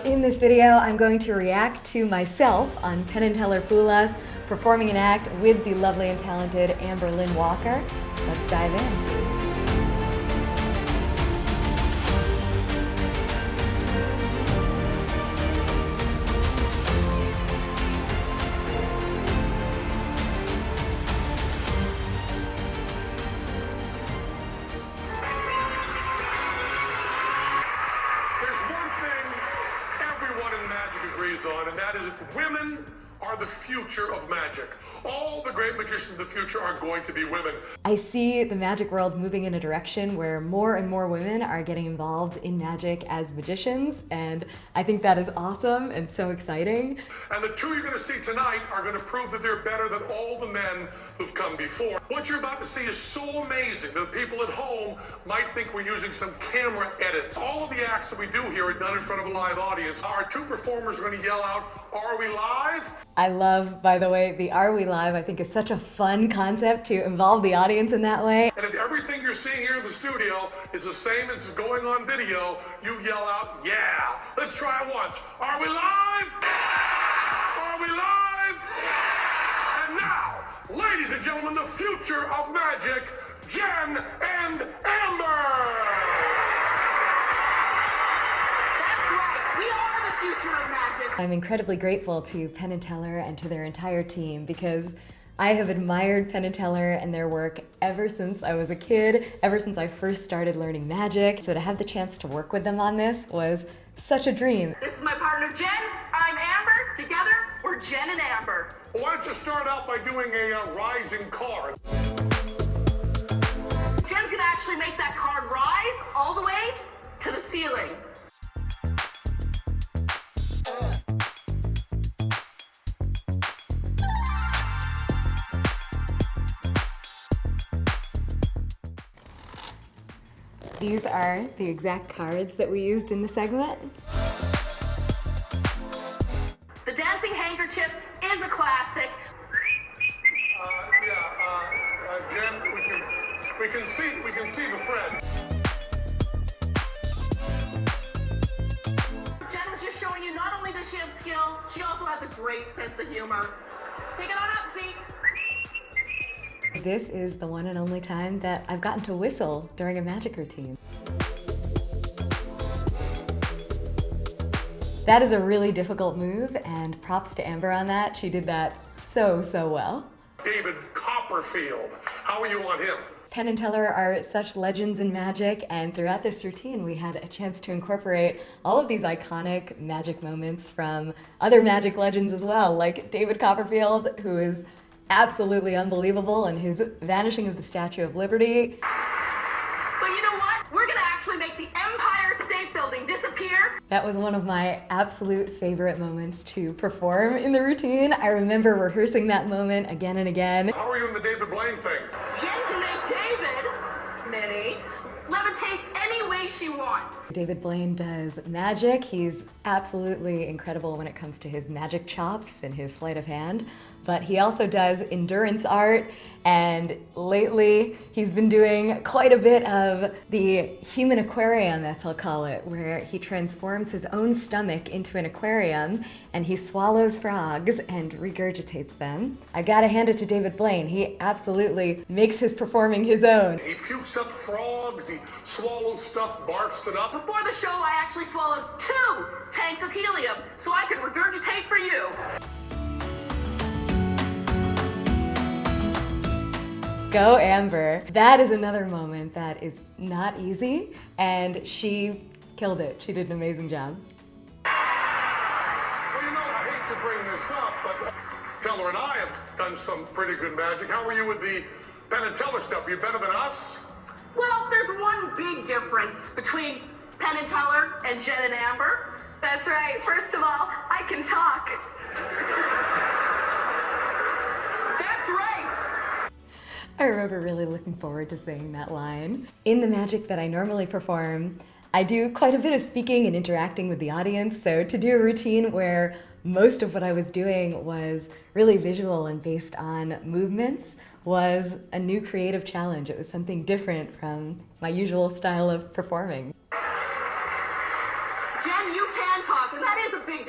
In this video, I'm going to react to myself on Penn Teller Fool Us, performing an act with the lovely and talented AmberLynn Walker. Let's dive in. On, and that is that women are the future of magic. All the great magicians of the future are going to be women. I see the magic world moving in a direction where more and more women are getting involved in magic as magicians, and I think that is awesome and so exciting. And the two you're going to see tonight are going to prove that they're better than all the men who've come before. What you're about to see is so amazing that people at home might think we're using some camera edits. All of the acts that we do here are done in front of a live audience. Our two performers are going to yell out, "Are we live?" I love, by the way, the "Are we live?" I think is such a fun concept to involve the audience in that way. And if everything you're seeing here in the studio is the same as is going on video, you yell out, "Yeah!" Let's try it once. Are we live? Are we live? And now, ladies and gentlemen, the future of magic, Jen and Amber! That's right, we are the future of magic. I'm incredibly grateful to Penn Teller and to their entire team because I have admired Penn Teller and their work ever since I was a kid, ever since I first started learning magic. So to have the chance to work with them on this was such a dream. This is my partner Jen, I'm Amber. Together, we're Jen and Amber. Well, why don't you start out by doing a rising card? Jen's gonna actually make that card rise all the way to the ceiling. These are the exact cards that we used in the segment. The dancing handkerchief is a classic. Jen, we can see the thread. Jen was just showing you not only does she have skill, she also has a great sense of humor. Take it on up, Zeke. This is the one and only time that I've gotten to whistle during a magic routine. That is a really difficult move, and props to Amber on that. She did that so well. David Copperfield, how are you on him? Penn and Teller are such legends in magic, and throughout this routine we had a chance to incorporate all of these iconic magic moments from other magic legends as well, like David Copperfield, who is absolutely unbelievable, and his vanishing of the Statue of Liberty. But you know what? We're gonna actually make the Empire State Building disappear. That was one of my absolute favorite moments to perform in the routine. I remember rehearsing that moment again and again. How are you in the David Blaine thing? Jen can make David, Minnie, levitate any way she wants. David Blaine does magic. He's absolutely incredible when it comes to his magic chops and his sleight of hand, but he also does endurance art, and lately he's been doing quite a bit of the human aquarium, as he'll call it, where he transforms his own stomach into an aquarium and he swallows frogs and regurgitates them. I gotta hand it to David Blaine. He absolutely makes his performing his own. He pukes up frogs, he swallows stuff, barfs it up. Before the show, I actually swallowed 2 tanks of helium so I could regurgitate for you. Go Amber. That is another moment that is not easy, and she killed it. She did an amazing job. Well, you know, I hate to bring this up, but Teller and I have done some pretty good magic. How are you with the Penn and Teller stuff? Are you better than us? Well, there's one big difference between Penn and Teller and Jen and Amber. That's right. First of all, I can talk. That's right. I remember really looking forward to saying that line. In the magic that I normally perform, I do quite a bit of speaking and interacting with the audience, so to do a routine where most of what I was doing was really visual and based on movements was a new creative challenge. It was something different from my usual style of performing. Jen, you can talk, and that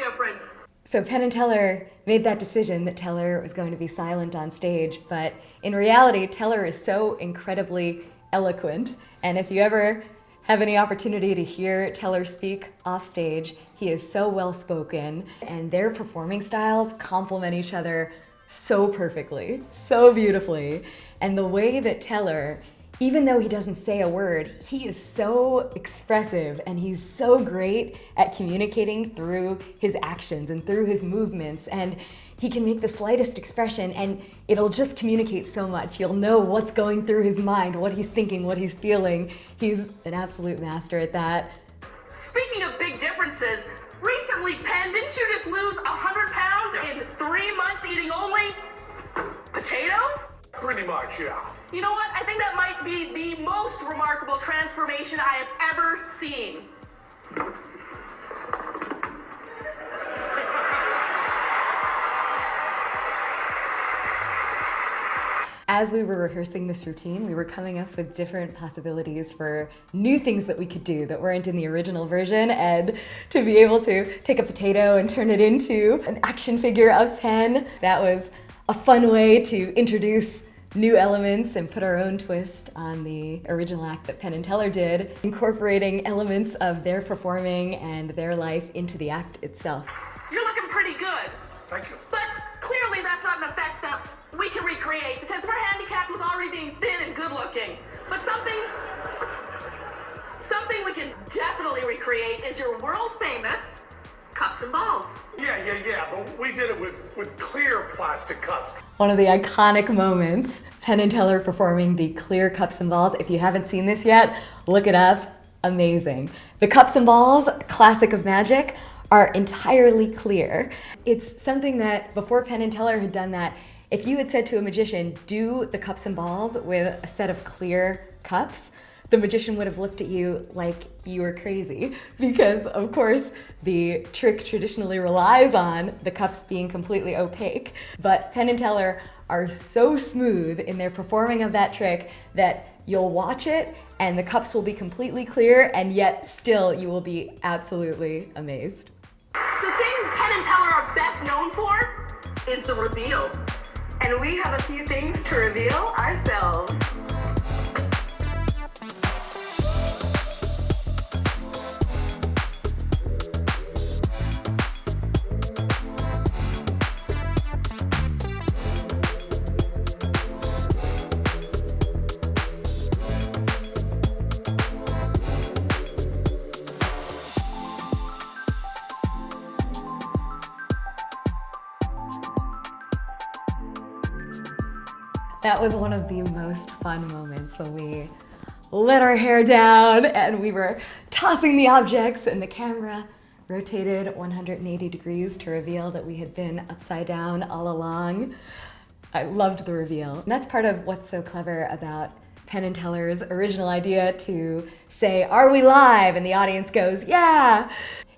difference. So Penn and Teller made that decision that Teller was going to be silent on stage, but in reality, Teller is so incredibly eloquent, and if you ever have any opportunity to hear Teller speak off stage, he is so well spoken, and their performing styles complement each other so perfectly, so beautifully. And the way that Teller, even though he doesn't say a word, he is so expressive and he's so great at communicating through his actions and through his movements, and he can make the slightest expression and it'll just communicate so much. You'll know what's going through his mind, what he's thinking, what he's feeling. He's an absolute master at that. Speaking of big differences, recently, Penn, didn't you just lose 100 pounds in 3 months eating only potatoes? Pretty much, yeah. You know what? I think that might be the most remarkable transformation I have ever seen. As we were rehearsing this routine, we were coming up with different possibilities for new things that we could do that weren't in the original version, and to be able to take a potato and turn it into an action figure of Penn, that was a fun way to introduce new elements and put our own twist on the original act that Penn and Teller did, incorporating elements of their performing and their life into the act itself. You're looking pretty good. Thank you. But clearly that's not an effect that we can recreate because we're handicapped with already being thin and good looking. But something we can definitely recreate is your world famous cups and balls. Yeah, but we did it with clear plastic cups. One of the iconic moments, Penn and Teller performing the clear cups and balls. If you haven't seen this yet, look it up. Amazing. The cups and balls, classic of magic, are entirely clear. It's something that before Penn and Teller had done that, if you had said to a magician, do the cups and balls with a set of clear cups, the magician would have looked at you like you were crazy, because of course the trick traditionally relies on the cups being completely opaque. But Penn and Teller are so smooth in their performing of that trick that you'll watch it and the cups will be completely clear, and yet still you will be absolutely amazed. The thing Penn and Teller are best known for is the reveal. And we have a few things to reveal ourselves. That was one of the most fun moments when we let our hair down and we were tossing the objects and the camera rotated 180 degrees to reveal that we had been upside down all along. I loved the reveal. And that's part of what's so clever about Penn and Teller's original idea to say, "Are we live?" And the audience goes, "Yeah!"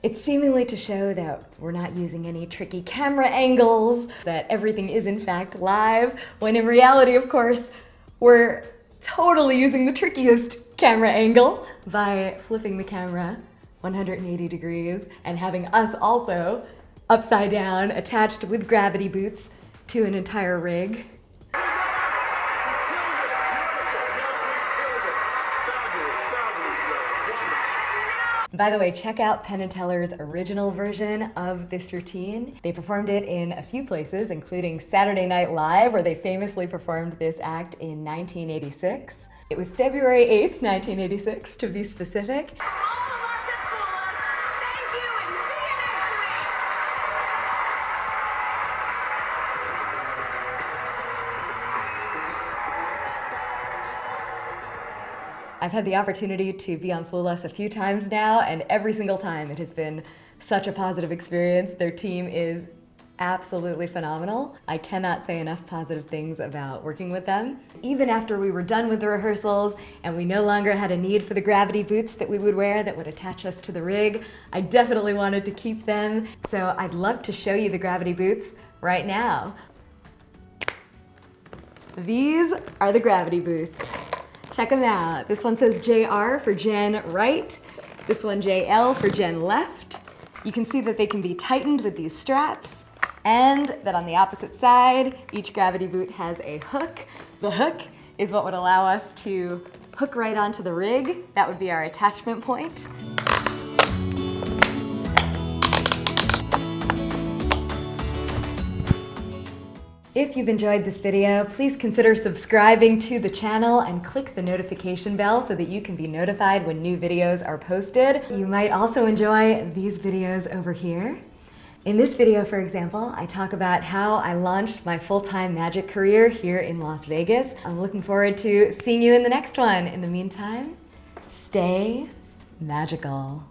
It's seemingly to show that we're not using any tricky camera angles, that everything is in fact live, when in reality, of course, we're totally using the trickiest camera angle by flipping the camera 180 degrees and having us also upside down, attached with gravity boots to an entire rig. By the way, check out Penn and Teller's original version of this routine. They performed it in a few places, including Saturday Night Live, where they famously performed this act in 1986. It was February 8th, 1986, to be specific. All of us at Full thank you and see you next week. I've had the opportunity to be on Fool Us a few times now, and every single time it has been such a positive experience. Their team is absolutely phenomenal. I cannot say enough positive things about working with them. Even after we were done with the rehearsals and we no longer had a need for the gravity boots that we would wear that would attach us to the rig, I definitely wanted to keep them. So I'd love to show you the gravity boots right now. These are the gravity boots. Check them out. This one says JR for Jen right. This one JL for Jen left. You can see that they can be tightened with these straps, and that on the opposite side, each gravity boot has a hook. The hook is what would allow us to hook right onto the rig. That would be our attachment point. If you've enjoyed this video, please consider subscribing to the channel and click the notification bell so that you can be notified when new videos are posted. You might also enjoy these videos over here. In this video, for example, I talk about how I launched my full-time magic career here in Las Vegas. I'm looking forward to seeing you in the next one. In the meantime, stay magical.